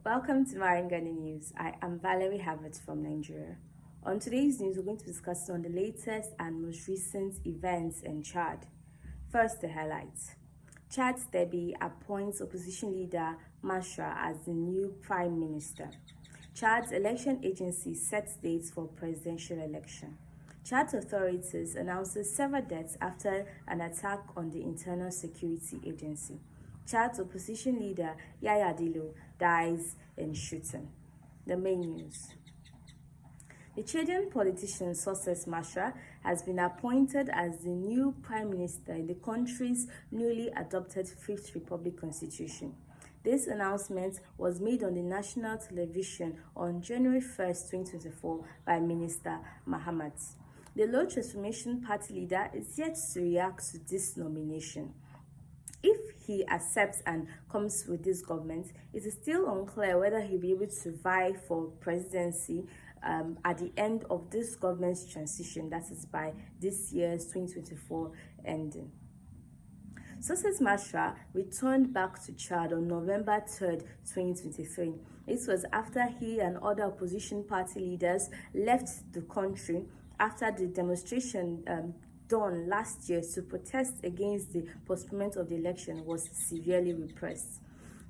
Welcome to Ghana News. I am Valerie Havert from Nigeria. On today's news, we're going to discuss on the latest and most recent events in Chad. First, the highlights. Chad's Deby appoints opposition leader Masra as the new prime minister. Chad's election agency sets dates for presidential election. Chad's authorities announces several deaths after an attack on the internal security agency. Chad's opposition leader Yaya Dillo dies in shooting. The main news. The Chadian politician Success Masra has been appointed as the new prime minister in the country's newly adopted Fifth Republic Constitution. This announcement was made on the national television on January 1st, 2024 by Minister Mohammed. The Law Transformation Party leader is yet to react to this nomination. If he accepts and comes with this government, it is still unclear whether he'll be able to vie for presidency at the end of this government's transition, that is by this year's 2024 ending. Success Masra returned back to Chad on November 3rd, 2023. This was after he and other opposition party leaders left the country after the demonstration done last year to protest against the postponement of the election was severely repressed.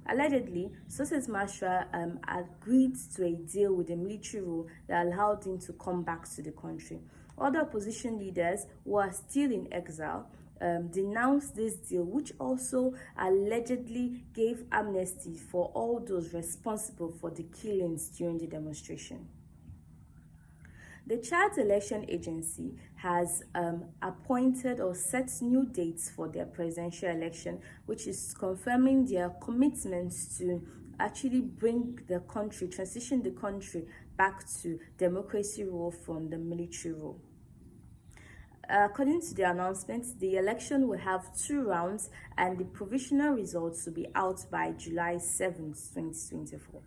Allegedly, Success Masra agreed to a deal with the military rule that allowed him to come back to the country. Other opposition leaders who are still in exile denounced this deal, which also allegedly gave amnesty for all those responsible for the killings during the demonstration. The Chad Election Agency has appointed or set new dates for their presidential election, which is confirming their commitment to actually transition the country back to democracy rule from the military rule. According to the announcement, the election will have 2 rounds and the provisional results will be out by July 7th, 2024.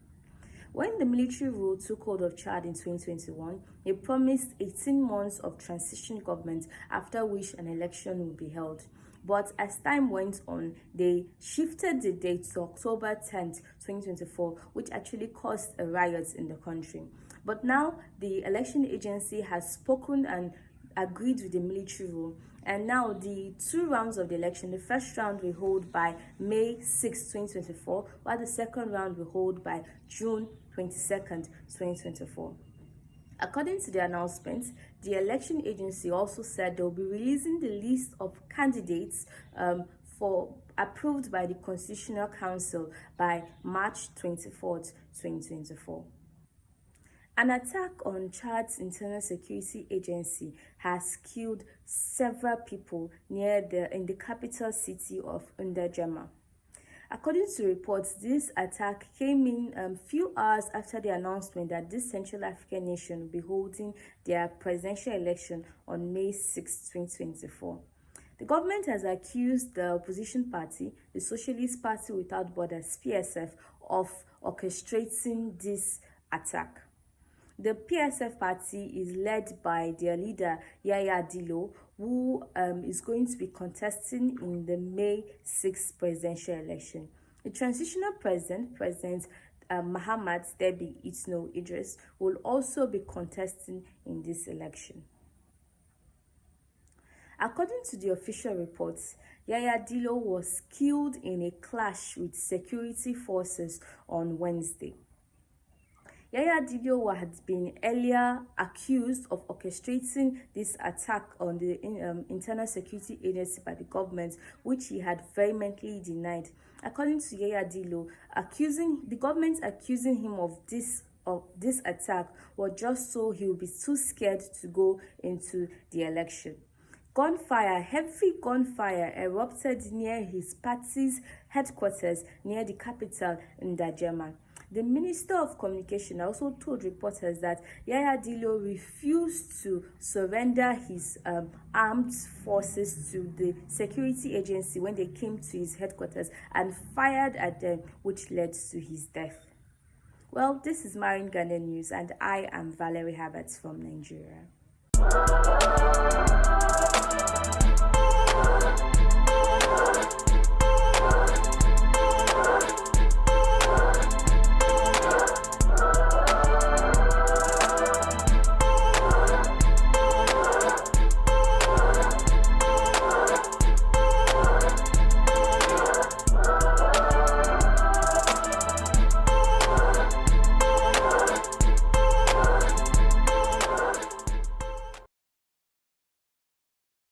When the military rule took hold of Chad in 2021, it promised 18 months of transition government, after which an election would be held. But as time went on, they shifted the date to October 10th, 2024, which actually caused a riot in the country. But now the election agency has spoken and agreed with the military rule, and now the 2 rounds of the election, the first round will hold by May 6, 2024, while the second round will hold by June 22nd, 2024. According to the announcement, the election agency also said they'll be releasing the list of candidates approved by the Constitutional Council by March 24th, 2024. An attack on Chad's internal security agency has killed several people in the capital city of Ndjamena. According to reports, this attack came in a few hours after the announcement that this Central African nation will be holding their presidential election on May 6, 2024. The government has accused the opposition party, the Socialist Party Without Borders, PSF, of orchestrating this attack. The PSF party is led by their leader, Yaya Dillo, who is going to be contesting in the May 6th presidential election. The transitional President Mohammed Deby Idris, will also be contesting in this election. According to the official reports, Yaya Dillo was killed in a clash with security forces on Wednesday. Yaya Dillo had been earlier accused of orchestrating this attack on the internal security agency by the government, which he had vehemently denied. According to Yaya Dillo, the government accusing him of this attack was just so he would be too scared to go into the election. Heavy gunfire erupted near his party's headquarters near the capital in Ndjamena. The Minister of Communication also told reporters that Yaya Dillo refused to surrender his armed forces to the security agency when they came to his headquarters and fired at them, which led to his death. Well, this is Ghana News, and I am Valerie Havert from Nigeria.